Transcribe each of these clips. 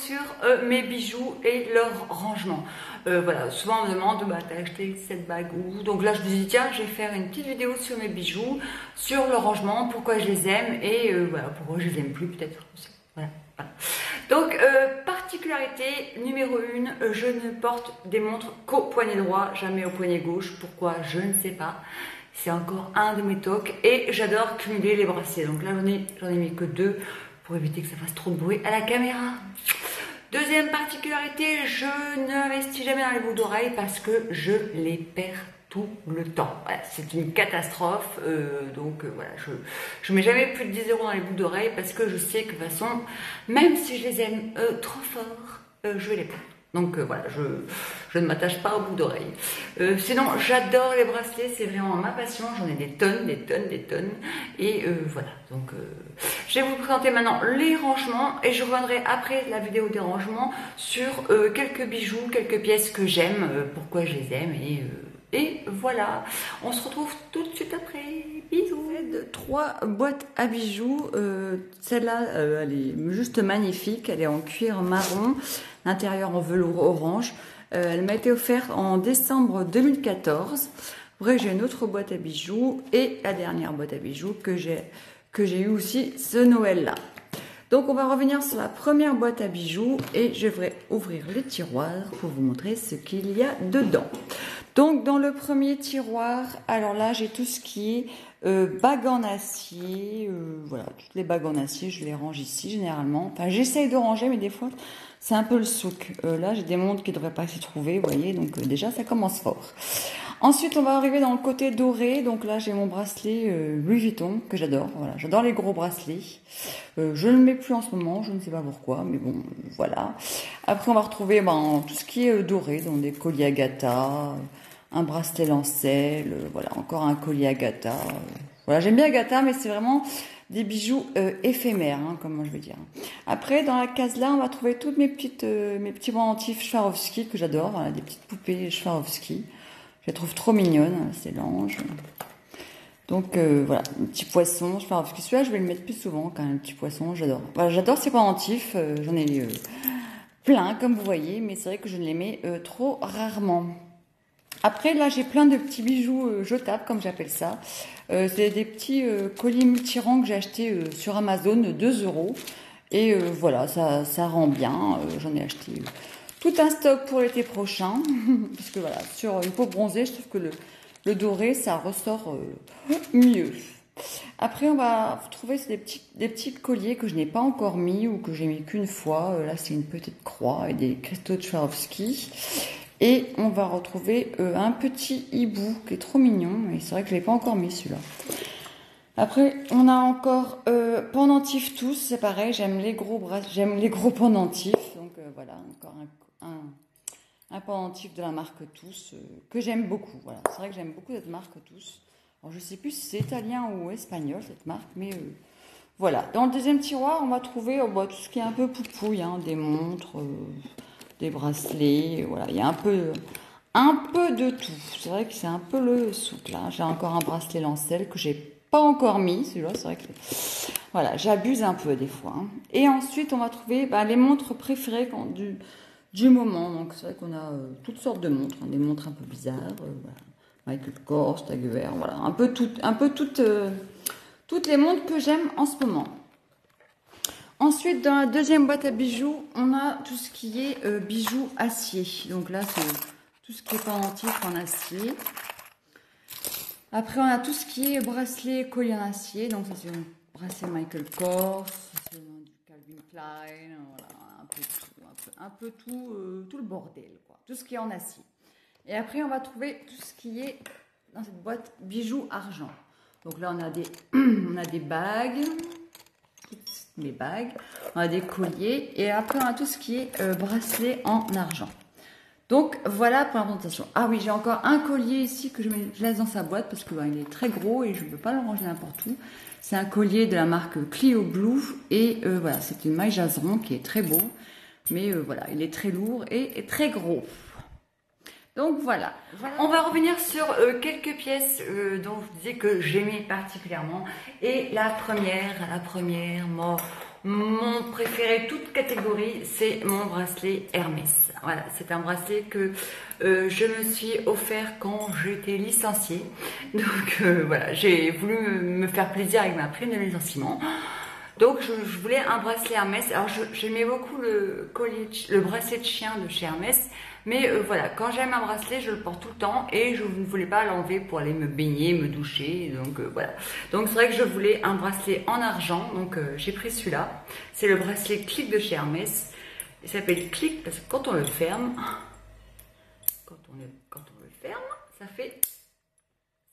sur mes bijoux et leur rangement. Voilà, souvent on me demande, bah t'as acheté cette bague où? Donc là je me dis tiens, je vais faire une petite vidéo sur mes bijoux, sur le rangement, pourquoi je les aime et voilà, pourquoi je les aime plus peut-être. Voilà, voilà. Donc particularité numéro 1, je ne porte des montres qu'au poignet droit, jamais au poignet gauche. Pourquoi? Je ne sais pas. C'est encore un de mes tocs et j'adore cumuler les bracelets. Donc là j'en ai mis que 2 pour éviter que ça fasse trop de bruit à la caméra. Deuxième particularité, je n'investis jamais dans les boucles d'oreilles parce que je les perds tout le temps. Voilà, c'est une catastrophe. Voilà, je mets jamais plus de 10 € dans les boucles d'oreilles parce que je sais que de toute façon, même si je les aime trop fort, je vais les perdre. Donc voilà, je ne m'attache pas aux boucles d'oreilles. Sinon, j'adore les bracelets, c'est vraiment ma passion. J'en ai des tonnes, des tonnes, des tonnes. Et voilà, donc je vais vous présenter maintenant les rangements et je reviendrai après la vidéo des rangements sur quelques bijoux, quelques pièces que j'aime, pourquoi je les aime et voilà, on se retrouve tout de suite après. Bisous. 3 boîtes à bijoux. Celle-là, elle est juste magnifique. Elle est en cuir marron, l'intérieur en velours orange. Elle m'a été offerte en décembre 2014. Après, j'ai une autre boîte à bijoux et la dernière boîte à bijoux que j'ai eue aussi ce Noël-là. Donc, on va revenir sur la première boîte à bijoux et je vais ouvrir les tiroirs pour vous montrer ce qu'il y a dedans. Donc, dans le premier tiroir, alors là, j'ai tout ce qui est bagues en acier. Voilà, toutes les bagues en acier, je les range ici généralement. Enfin, j'essaye de ranger, mais des fois, c'est un peu le souk. Là, j'ai des montres qui ne devraient pas s'y trouver, vous voyez. Donc, déjà, ça commence fort. Ensuite, on va arriver dans le côté doré. Donc là, j'ai mon bracelet Louis Vuitton que j'adore. Voilà, j'adore les gros bracelets. Je ne le mets plus en ce moment, je ne sais pas pourquoi, mais bon, voilà. Après, on va retrouver tout ce qui est doré, donc des colliers Agatha, un bracelet Lancel, voilà, encore un collier Agatha. Voilà, j'aime bien Agatha, mais c'est vraiment des bijoux éphémères, hein, comme je veux dire. Après, dans la case là, on va trouver toutes mes petits pendentifs Swarovski que j'adore. Voilà, des petites poupées Swarovski. Je les trouve trop mignonnes, c'est l'ange. Donc voilà, un petit poisson, Swarovski. Celui-là, je vais le mettre plus souvent quand même, un petit poisson, j'adore. Voilà, j'adore ces pendentifs, j'en ai plein, comme vous voyez, mais c'est vrai que je les mets trop rarement. Après, là, j'ai plein de petits bijoux jetables, comme j'appelle ça. C'est des petits colliers multirang que j'ai achetés sur Amazon, 2 €. Et voilà, ça rend bien. J'en ai acheté tout un stock pour l'été prochain. Parce que voilà, sur une peau bronzée, je trouve que le doré, ça ressort mieux. Après, on va trouver des petits colliers que je n'ai pas encore mis ou que j'ai mis qu'une fois. Là, c'est une petite croix et des cristaux de Swarovski. Et on va retrouver un petit hibou qui est trop mignon. Et c'est vrai que je ne l'ai pas encore mis celui-là. Après, on a encore pendentifs tous. C'est pareil, j'aime les gros pendentifs. Donc voilà, encore un pendentif de la marque Tous que j'aime beaucoup. Voilà, c'est vrai que j'aime beaucoup cette marque Tous. Alors, je ne sais plus si c'est italien ou espagnol cette marque, mais voilà. Dans le deuxième tiroir, on va trouver tout ce qui est un peu poupouille, hein, des montres, des bracelets, voilà. Il y a un peu de tout. C'est vrai que c'est un peu le souk là. J'ai encore un bracelet Lancel que j'ai pas encore mis. Celui-là, c'est vrai que voilà, j'abuse un peu des fois. Hein. Et ensuite, on va trouver les montres préférées du moment. Donc c'est vrai qu'on a toutes sortes de montres, hein, des montres un peu bizarres. Voilà. Michael Kors, Daguerre, voilà, un peu toutes les montres que j'aime en ce moment. Ensuite, dans la deuxième boîte à bijoux, on a tout ce qui est bijoux acier. Donc là, c'est tout ce qui est pendentif en acier. Après, on a tout ce qui est bracelet collier en acier. Donc ça, c'est un bracelet Michael Kors, c'est du Calvin Klein, voilà, un peu tout le bordel, quoi. Tout ce qui est en acier. Et après, on va trouver tout ce qui est dans cette boîte bijoux argent. Donc là, on a des bagues, toutes mes bagues, on a des colliers, et après, on a tout ce qui est bracelet en argent. Donc, voilà pour la présentation. Ah oui, j'ai encore un collier ici que je laisse dans sa boîte parce que il est très gros et je ne peux pas le ranger n'importe où. C'est un collier de la marque Clio Blue et voilà, c'est une maille jaseron qui est très beau. Mais voilà, il est très lourd et très gros. Donc voilà, on va revenir sur quelques pièces dont je disais que j'aimais particulièrement. Et la première, Mon préféré, toute catégorie, c'est mon bracelet Hermès. Voilà, c'est un bracelet que je me suis offert quand j'étais licenciée. Donc voilà, j'ai voulu me faire plaisir avec ma prime de licenciement. Donc je voulais un bracelet Hermès. Alors j'aimais beaucoup le collier, le bracelet de chien de chez Hermès. Mais voilà, quand j'aime un bracelet, je le porte tout le temps et je ne voulais pas l'enlever pour aller me baigner, me doucher. Donc voilà. Donc c'est vrai que je voulais un bracelet en argent. Donc j'ai pris celui-là. C'est le bracelet Click de chez Hermès. Il s'appelle Click parce que quand on le ferme,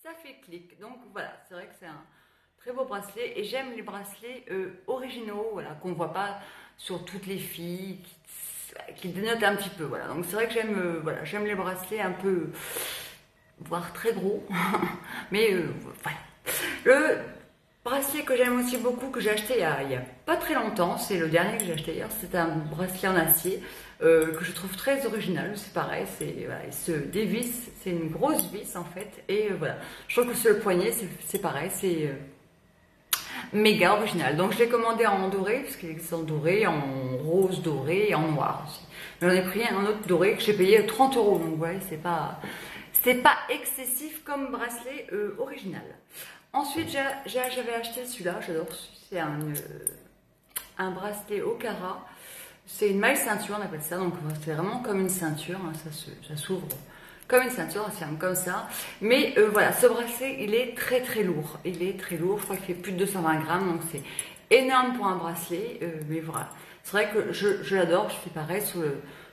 ça fait clic. Donc voilà, c'est vrai que c'est un très beau bracelet et j'aime les bracelets originaux, voilà, qu'on ne voit pas sur toutes les filles, qui dénotent un petit peu, voilà. Donc c'est vrai que j'aime voilà, j'aime les bracelets un peu, voire très gros, mais voilà. Le bracelet que j'aime aussi beaucoup, que j'ai acheté il y a pas très longtemps, c'est le dernier que j'ai acheté hier, c'est un bracelet en acier que je trouve très original, c'est pareil, voilà, il se dévisse, c'est une grosse vis en fait, et voilà, je trouve que sur le poignet c'est pareil, c'est méga original. Donc je l'ai commandé en doré, parce qu'il existe en doré, en rose doré et en noir aussi. J'en ai pris un autre doré que j'ai payé 30 €, donc vous voyez, c'est pas excessif comme bracelet original. Ensuite, j'avais acheté celui-là, j'adore, c'est un bracelet Okara. C'est une maille ceinture, on appelle ça, donc c'est vraiment comme une ceinture, hein, ça s'ouvre comme une ceinture, ça se ferme comme ça. Mais voilà, ce bracelet, il est très très lourd. Il est très lourd, je crois qu'il fait plus de 220 grammes, donc c'est énorme pour un bracelet. Mais voilà, c'est vrai que je l'adore, je fais pareil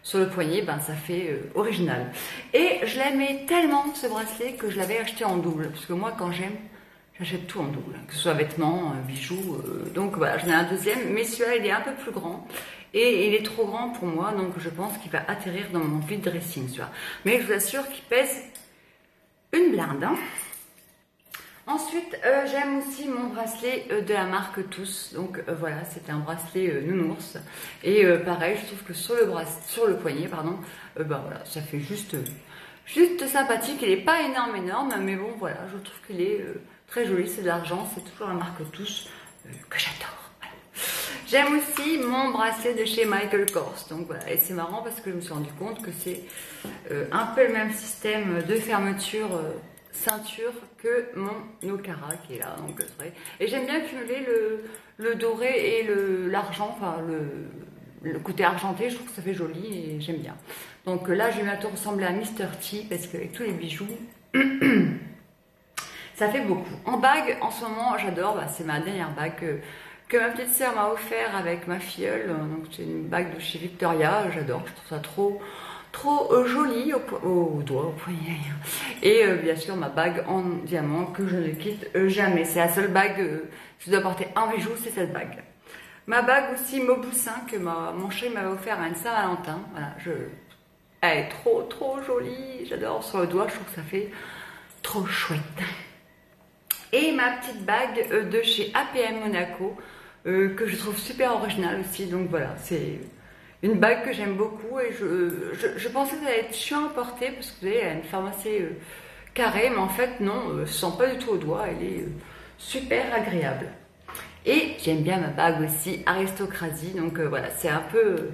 sur le poignet, ben ça fait original. Et je l'aimais tellement ce bracelet que je l'avais acheté en double, parce que moi quand j'achète tout en double, que ce soit vêtements, bijoux, donc voilà, j'en ai un deuxième, mais celui-là il est un peu plus grand. Et il est trop grand pour moi, donc je pense qu'il va atterrir dans mon vide dressing, tu vois. Mais je vous assure qu'il pèse une blinde. Hein. Ensuite, j'aime aussi mon bracelet de la marque Tous. Donc voilà, c'est un bracelet nounours. Et pareil, je trouve que sur le poignet, pardon, bah voilà, ça fait juste sympathique. Il n'est pas énorme, mais bon voilà, je trouve qu'il est très joli. C'est de l'argent, c'est toujours la marque Tous que j'adore. J'aime aussi mon bracelet de chez Michael Kors. Donc voilà, et c'est marrant parce que je me suis rendu compte que c'est un peu le même système de fermeture ceinture que mon Okara qui est là. Donc c'est vrai. Et j'aime bien cumuler le doré et l'argent, enfin le côté argenté. Je trouve que ça fait joli et j'aime bien. Donc là, je vais bientôt ressembler à Mr. T parce qu'avec tous les bijoux. Ça fait beaucoup. En bague, en ce moment, j'adore. Bah, c'est ma dernière bague que ma petite sœur m'a offert avec ma filleule. Donc c'est une bague de chez Victoria, j'adore, je trouve ça trop joli au doigt, au poignet. Et bien sûr ma bague en diamant que je ne quitte jamais. C'est la seule bague que je dois porter un bijou, c'est cette bague. Ma bague aussi Mauboussin que mon chéri m'avait offert à une Saint-Valentin. Voilà, elle est trop jolie, j'adore sur le doigt, je trouve que ça fait trop chouette. Et ma petite bague de chez APM Monaco que je trouve super originale aussi. Donc voilà, c'est une bague que j'aime beaucoup et je pensais que ça allait être chiant à porter parce que vous voyez, elle a une forme assez carrée, mais en fait non, elle ne se sent pas du tout au doigt, elle est super agréable. Et j'aime bien ma bague aussi Aristocratie, donc voilà, c'est un peu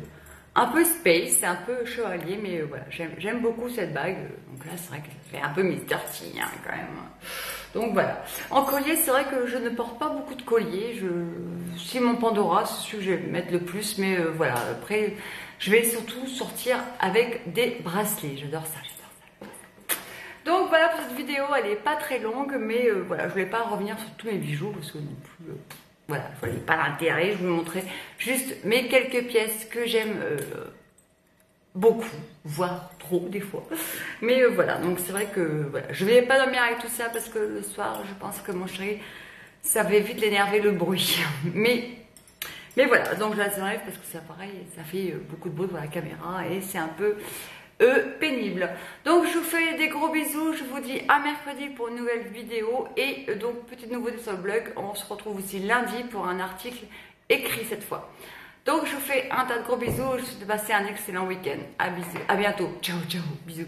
space, c'est un peu chevalier, mais voilà, j'aime beaucoup cette bague. Donc là, c'est vrai que ça fait un peu Mr. T hein, quand même. Donc voilà. En collier, c'est vrai que je ne porte pas beaucoup de colliers. Si mon Pandora, c'est celui que je vais mettre le plus, mais voilà. Après, je vais surtout sortir avec des bracelets. J'adore ça, j'adore ça. Donc voilà pour cette vidéo, elle n'est pas très longue, mais voilà, je voulais pas revenir sur tous mes bijoux parce que non plus. Voilà, je voyais pas l'intérêt, je vous montrais juste mes quelques pièces que j'aime beaucoup, voire trop des fois. Mais voilà, donc c'est vrai que voilà, je vais pas dormir avec tout ça parce que le soir, je pense que mon chéri, ça va vite l'énerver le bruit. Mais voilà, donc je la enlève parce que c'est pareil, ça fait beaucoup de bruit pour la caméra et c'est un peu pénible. Donc je vous fais des gros bisous, je vous dis à mercredi pour une nouvelle vidéo et donc petite nouveauté sur le blog, on se retrouve aussi lundi pour un article écrit cette fois. Donc je vous fais un tas de gros bisous, je vous souhaite de passer un excellent week-end. À bientôt, ciao ciao, bisous.